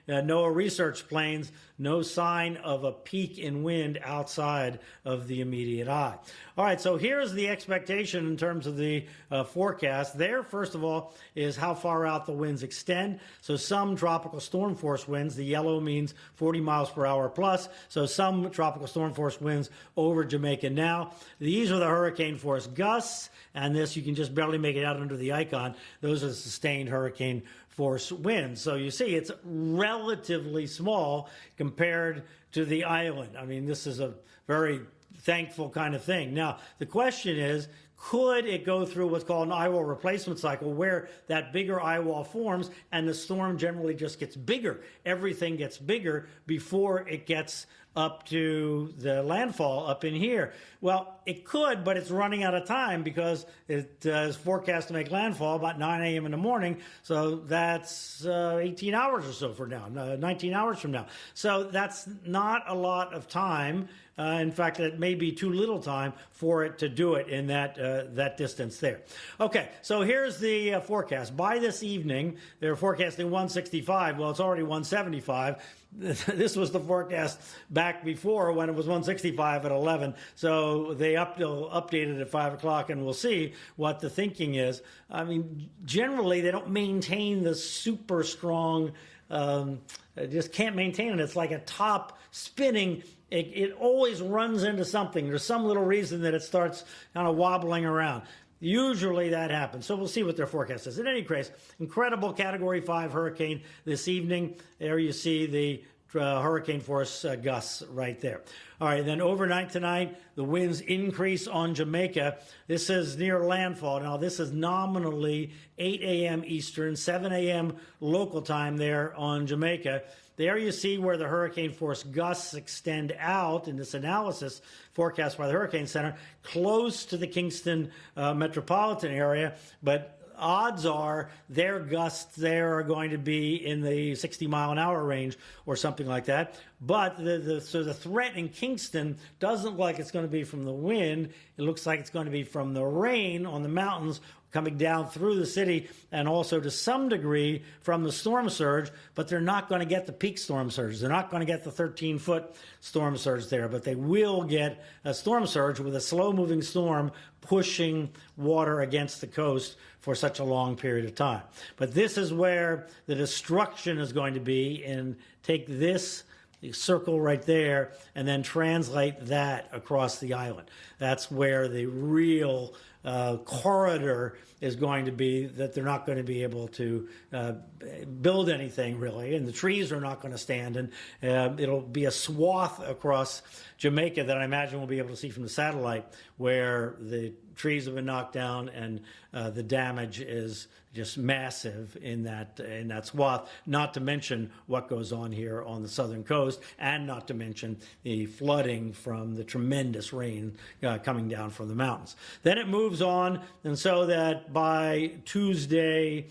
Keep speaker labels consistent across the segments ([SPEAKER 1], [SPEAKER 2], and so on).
[SPEAKER 1] NOAA research planes, no sign of a peak in wind outside of the immediate eye. All right, so here's the expectation in terms of the forecast. There, first of all, is how far out the winds extend. So some tropical storm force winds, the yellow means 40 miles per hour plus, so some tropical storm force winds over Jamaica now. These are the hurricane force gusts, and this you can just barely make it out under the icon. Those are sustained hurricane force winds. So you see it's relatively small compared to the island. I mean, this is a very thankful kind of thing. Now, the question is, could it go through what's called an eye wall replacement cycle, where that bigger eye wall forms and the storm generally just gets bigger? Everything gets bigger before it gets up to the landfall up in here. Well, it could, but it's running out of time because it is forecast to make landfall about 9 a.m. in the morning. So that's 18 hours or so from now, 19 hours from now. So that's not a lot of time. In fact, it may be too little time for it to do it in that distance there. Okay, so here's the forecast. By this evening, they're forecasting 165. Well, it's already 175. This was the forecast back before when it was 165 at 11. So they updated at 5 o'clock, and we'll see what the thinking is. I mean, generally, they don't maintain the super strong, just can't maintain it. It's like a top spinning. It always runs into something. There's some little reason that it starts kind of wobbling around. Usually that happens. So we'll see what their forecast is. In any case, incredible Category 5 hurricane this evening. There you see the hurricane force gusts right there. All right, then overnight tonight, the winds increase on Jamaica. This is near landfall. Now, this is nominally 8 a.m. Eastern, 7 a.m. local time there on Jamaica. There you see where the hurricane force gusts extend out in this analysis forecast by the Hurricane Center, close to the Kingston metropolitan area, but odds are their gusts there are going to be in the 60-mile-an-hour range or something like that. But so the threat in Kingston doesn't look like it's going to be from the wind. It looks like it's going to be from the rain on the mountains coming down through the city, and also to some degree from the storm surge, but they're not going to get the peak storm surge. They're not going to get the 13-foot storm surge there, but they will get a storm surge with a slow-moving storm pushing water against the coast for such a long period of time. But this is where the destruction is going to be, and take this circle right there and then translate that across the island. That's where the real corridor is going to be, that they're not going to be able to build anything really, and the trees are not going to stand, and it'll be a swath across Jamaica that I imagine we'll be able to see from the satellite, where the trees have been knocked down and the damage is just massive in that swath, not to mention what goes on here on the southern coast, and not to mention the flooding from the tremendous rain coming down from the mountains. Then it moves on, and so that by Tuesday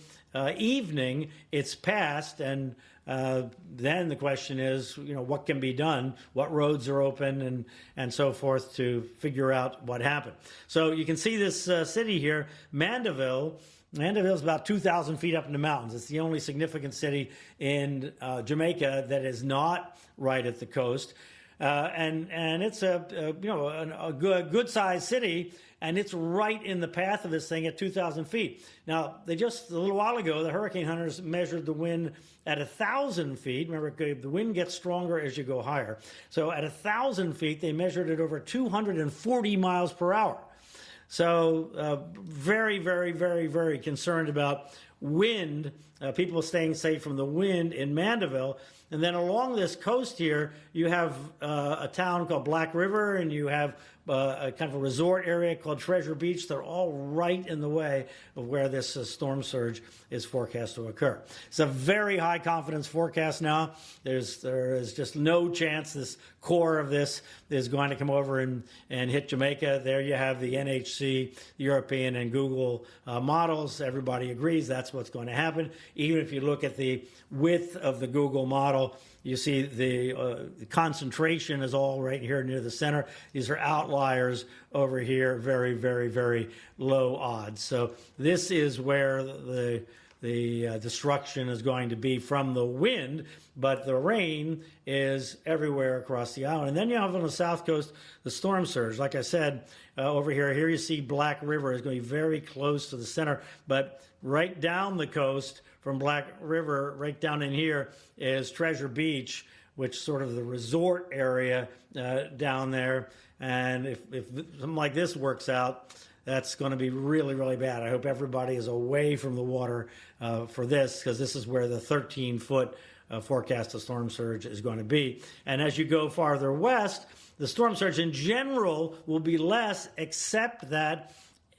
[SPEAKER 1] evening, it's past, and then the question is, what can be done, what roads are open, and so forth, to figure out what happened. So you can see this city here, Mandeville. Mandeville is about 2,000 feet up in the mountains. It's the only significant city in Jamaica that is not right at the coast, and it's a good-sized city, and it's right in the path of this thing at 2,000 feet. Now, a little while ago, the hurricane hunters measured the wind at 1,000 feet. Remember, the wind gets stronger as you go higher. So at 1,000 feet, they measured it over 240 miles per hour. So very, very, very, very concerned about wind, people staying safe from the wind in Mandeville. And then along this coast here, you have a town called Black River, and you have a kind of a resort area called Treasure Beach. They're all right in the way of where this storm surge is forecast to occur. It's a very high confidence forecast now. There is just no chance this core of this is going to come over and hit Jamaica. There you have the NHC, the European, and Google models. Everybody agrees that's what's going to happen. Even if you look at the width of the Google model, you see the concentration is all right here near the center. These are outliers over here, very, very, very low odds. So this is where the destruction is going to be from the wind, but the rain is everywhere across the island. And then you have on the south coast the storm surge. Like I said, over here you see Black River is going to be very close to the center, but right down the coast from Black River, right down in here, is Treasure Beach, which is sort of the resort area down there. And if something like this works out, that's going to be really, really bad. I hope everybody is away from the water for this, because this is where the 13-foot forecast of storm surge is going to be. And as you go farther west, the storm surge in general will be less, except that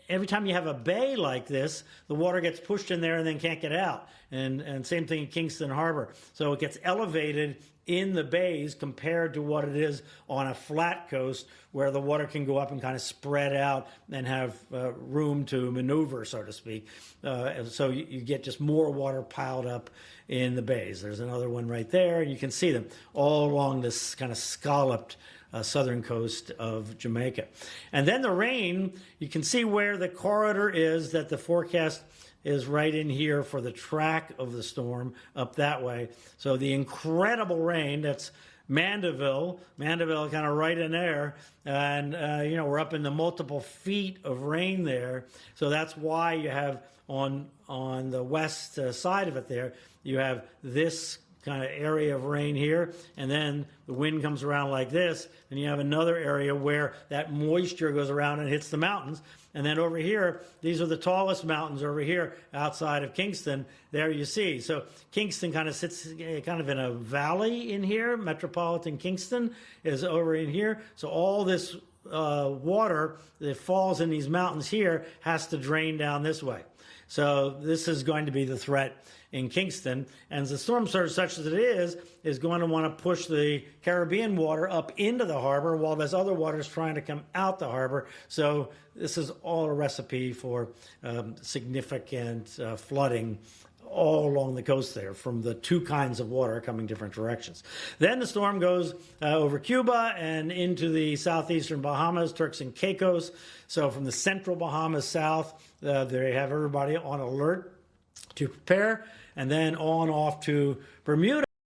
[SPEAKER 1] every time you have a bay like this, the water gets pushed in there and then can't get out. And same thing in Kingston Harbor. So it gets elevated in the bays compared to what it is on a flat coast, where the water can go up and kind of spread out and have room to maneuver, so to speak. So you get just more water piled up in the bays. There's another one right there. You can see them all along this kind of scalloped southern coast of Jamaica. And then the rain, you can see where the corridor is, that the forecast is right in here for the track of the storm up that way. So the incredible rain, that's Mandeville kind of right in there, and we're up in the multiple feet of rain there. So that's why you have on the west side of it there, you have this kind of area of rain here, and then the wind comes around like this, and you have another area where that moisture goes around and hits the mountains. And then over here, these are the tallest mountains over here outside of Kingston. There you see. So Kingston kind of sits kind of in a valley in here. Metropolitan Kingston is over in here. So all this water that falls in these mountains here has to drain down this way. So this is going to be the threat in Kingston. And the storm surge, such as it is going to want to push the Caribbean water up into the harbor, while this other water is trying to come out the harbor. So this is all a recipe for significant flooding all along the coast there, from the two kinds of water coming different directions. Then the storm goes over Cuba and into the southeastern Bahamas, Turks and Caicos. So from the central Bahamas south, they have everybody on alert to prepare, and then on off to Bermuda.